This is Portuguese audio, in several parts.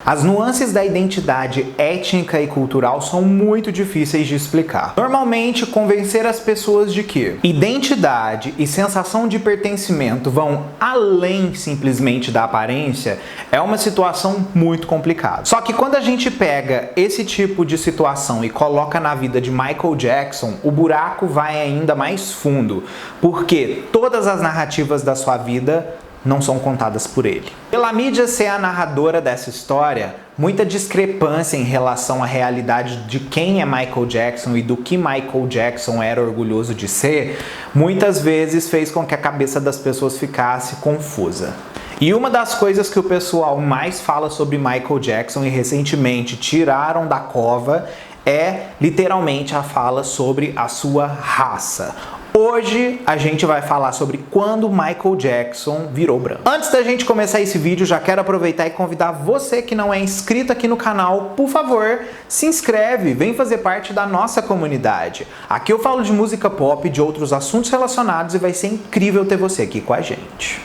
As nuances da identidade étnica e cultural são muito difíceis de explicar. Normalmente, convencer as pessoas de que identidade e sensação de pertencimento vão além simplesmente da aparência é uma situação muito complicada. Só que quando a gente pega esse tipo de situação e coloca na vida de Michael Jackson, o buraco vai ainda mais fundo, porque todas as narrativas da sua vida não são contadas por ele. Pela mídia ser a narradora dessa história, muita discrepância em relação à realidade de quem é Michael Jackson e do que Michael Jackson era orgulhoso de ser, muitas vezes fez com que a cabeça das pessoas ficasse confusa. E uma das coisas que o pessoal mais fala sobre Michael Jackson e recentemente tiraram da cova é literalmente a fala sobre a sua raça. Hoje a gente vai falar sobre quando Michael Jackson virou branco. Antes da gente começar esse vídeo, já quero aproveitar e convidar você que não é inscrito aqui no canal, por favor, se inscreve, vem fazer parte da nossa comunidade. Aqui eu falo de música pop e de outros assuntos relacionados e vai ser incrível ter você aqui com a gente.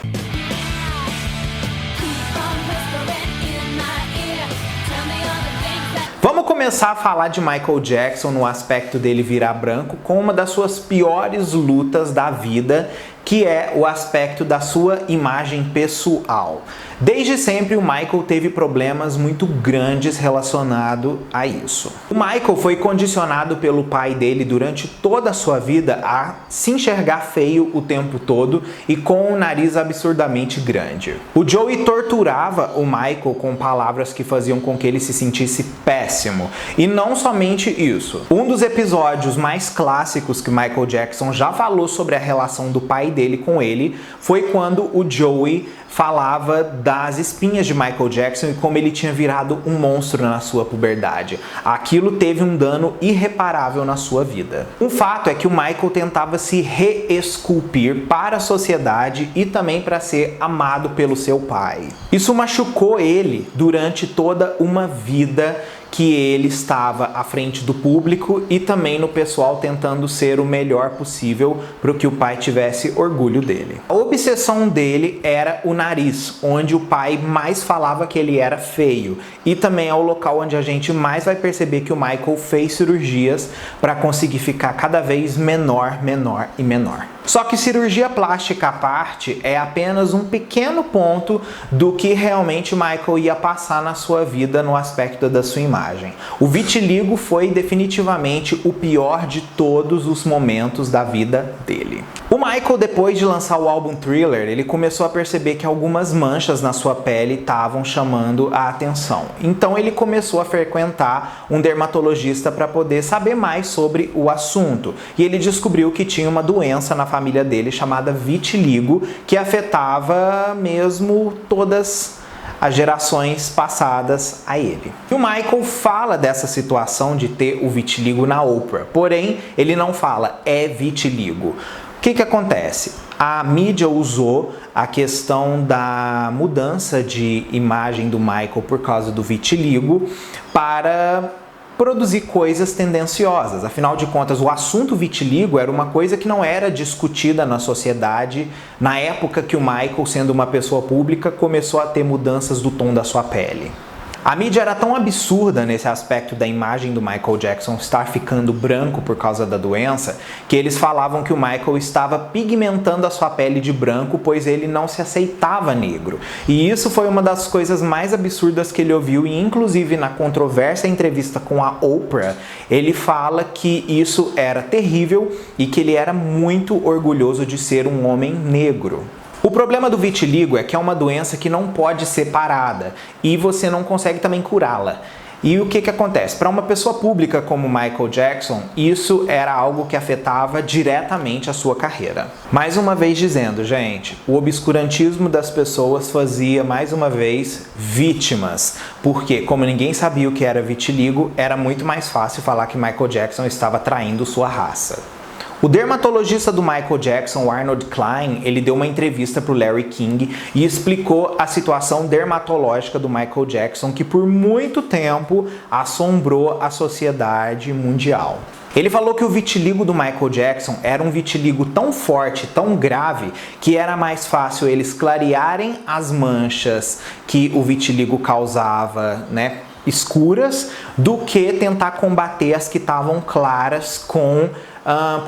Vamos começar a falar de Michael Jackson no aspecto dele virar branco com uma das suas piores lutas da vida, que é o aspecto da sua imagem pessoal. Desde sempre o Michael teve problemas muito grandes relacionados a isso. O Michael foi condicionado pelo pai dele durante toda a sua vida a se enxergar feio o tempo todo e com um nariz absurdamente grande. O Joey torturava o Michael com palavras que faziam com que ele se sentisse péssimo. E não somente isso. Um dos episódios mais clássicos que Michael Jackson já falou sobre a relação do pai dele com ele foi quando o Joey falava das espinhas de Michael Jackson e como ele tinha virado um monstro na sua puberdade. Aquilo teve um dano irreparável na sua vida. O fato é que o Michael tentava se reesculpir para a sociedade e também para ser amado pelo seu pai. Isso machucou ele durante toda uma vida que ele estava à frente do público e também no pessoal tentando ser o melhor possível para que o pai tivesse orgulho dele. A obsessão dele era o nariz, onde o pai mais falava que ele era feio, e também é o local onde a gente mais vai perceber que o Michael fez cirurgias para conseguir ficar cada vez menor, menor e menor. Só que cirurgia plástica à parte é apenas um pequeno ponto do que realmente Michael ia passar na sua vida no aspecto da sua imagem. O vitiligo foi definitivamente o pior de todos os momentos da vida dele. O Michael, depois de lançar o álbum Thriller, ele começou a perceber que algumas manchas na sua pele estavam chamando a atenção. Então ele começou a frequentar um dermatologista para poder saber mais sobre o assunto. E ele descobriu que tinha uma doença na família dele chamada vitiligo, que afetava mesmo todas as gerações passadas a ele. E o Michael fala dessa situação de ter o vitiligo na Oprah, porém ele não fala é vitiligo. O que acontece? A mídia usou a questão da mudança de imagem do Michael por causa do vitiligo para produzir coisas tendenciosas. Afinal de contas, o assunto vitiligo era uma coisa que não era discutida na sociedade na época que o Michael, sendo uma pessoa pública, começou a ter mudanças do tom da sua pele. A mídia era tão absurda nesse aspecto da imagem do Michael Jackson estar ficando branco por causa da doença, que eles falavam que o Michael estava pigmentando a sua pele de branco, pois ele não se aceitava negro. E isso foi uma das coisas mais absurdas que ele ouviu, e inclusive na controversa entrevista com a Oprah, ele fala que isso era terrível e que ele era muito orgulhoso de ser um homem negro. O problema do vitiligo é que é uma doença que não pode ser parada e você não consegue também curá-la. E o que acontece? Para uma pessoa pública como Michael Jackson, isso era algo que afetava diretamente a sua carreira. Mais uma vez dizendo, gente, o obscurantismo das pessoas fazia, mais uma vez, vítimas. Porque, como ninguém sabia o que era vitiligo, era muito mais fácil falar que Michael Jackson estava traindo sua raça. O dermatologista do Michael Jackson, o Arnold Klein, ele deu uma entrevista para o Larry King e explicou a situação dermatológica do Michael Jackson, que por muito tempo assombrou a sociedade mundial. Ele falou que o vitiligo do Michael Jackson era um vitiligo tão forte, tão grave, que era mais fácil eles clarearem as manchas que o vitiligo causava, né, escuras, do que tentar combater as que estavam claras com,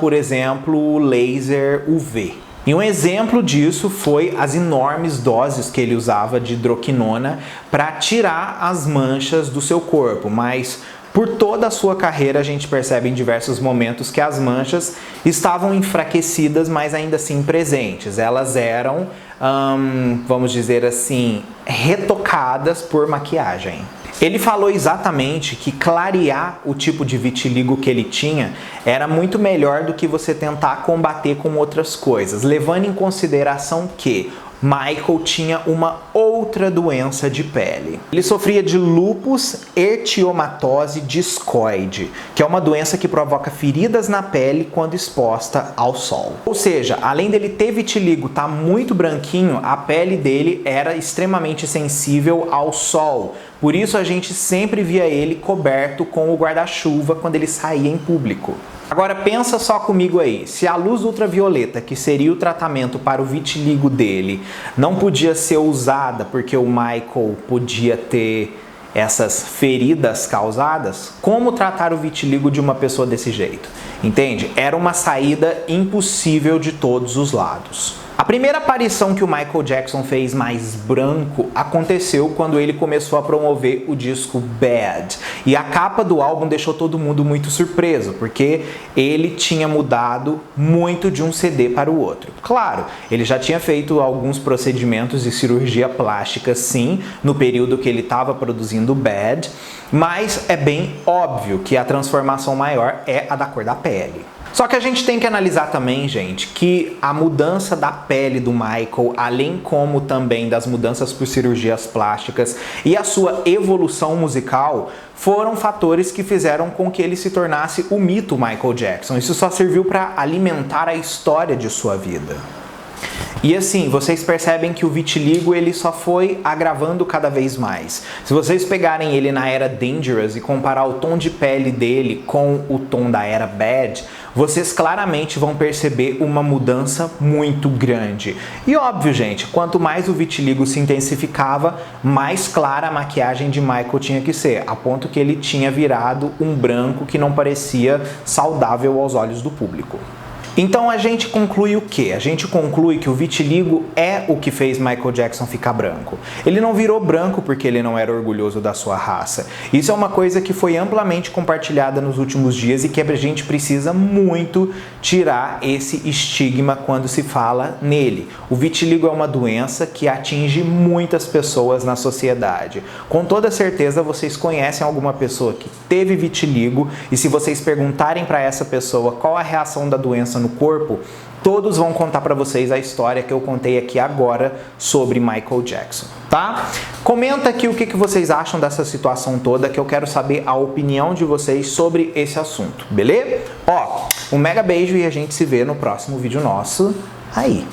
por exemplo, laser UV. E um exemplo disso foi as enormes doses que ele usava de hidroquinona para tirar as manchas do seu corpo, mas por toda a sua carreira a gente percebe em diversos momentos que as manchas estavam enfraquecidas, mas ainda assim presentes. Elas eram, vamos dizer assim, retocadas por maquiagem. Ele falou exatamente que clarear o tipo de vitiligo que ele tinha era muito melhor do que você tentar combater com outras coisas, levando em consideração que Michael tinha uma outra doença de pele. Ele sofria de lúpus ertiomatose discoide, que é uma doença que provoca feridas na pele quando exposta ao sol. Ou seja, além dele ter vitiligo, tá muito branquinho, a pele dele era extremamente sensível ao sol. Por isso a gente sempre via ele coberto com o guarda-chuva quando ele saía em público. Agora pensa só comigo aí, se a luz ultravioleta, que seria o tratamento para o vitiligo dele, não podia ser usada porque o Michael podia ter essas feridas causadas, como tratar o vitiligo de uma pessoa desse jeito? Entende? Era uma saída impossível de todos os lados. A primeira aparição que o Michael Jackson fez mais branco aconteceu quando ele começou a promover o disco Bad. E a capa do álbum deixou todo mundo muito surpreso, porque ele tinha mudado muito de um CD para o outro. Claro, ele já tinha feito alguns procedimentos de cirurgia plástica, sim, no período que ele estava produzindo Bad, mas é bem óbvio que a transformação maior é a da cor da pele. Só que a gente tem que analisar também, gente, que a mudança da pele do Michael, além como também das mudanças por cirurgias plásticas e a sua evolução musical, foram fatores que fizeram com que ele se tornasse o mito Michael Jackson. Isso só serviu para alimentar a história de sua vida. E assim, vocês percebem que o vitiligo ele só foi agravando cada vez mais. Se vocês pegarem ele na era Dangerous e comparar o tom de pele dele com o tom da era Bad, vocês claramente vão perceber uma mudança muito grande. E óbvio, gente, quanto mais o vitiligo se intensificava, mais clara a maquiagem de Michael tinha que ser, a ponto que ele tinha virado um branco que não parecia saudável aos olhos do público. Então a gente conclui o quê? A gente conclui que o vitiligo é o que fez Michael Jackson ficar branco. Ele não virou branco porque ele não era orgulhoso da sua raça. Isso é uma coisa que foi amplamente compartilhada nos últimos dias e que a gente precisa muito tirar esse estigma quando se fala nele. O vitiligo é uma doença que atinge muitas pessoas na sociedade. Com toda certeza vocês conhecem alguma pessoa que teve vitiligo e se vocês perguntarem para essa pessoa qual a reação da doença no corpo, todos vão contar para vocês a história que eu contei aqui agora sobre Michael Jackson, tá? Comenta aqui o que vocês acham dessa situação toda, que eu quero saber a opinião de vocês sobre esse assunto, beleza? Ó, um mega beijo e a gente se vê no próximo vídeo nosso aí.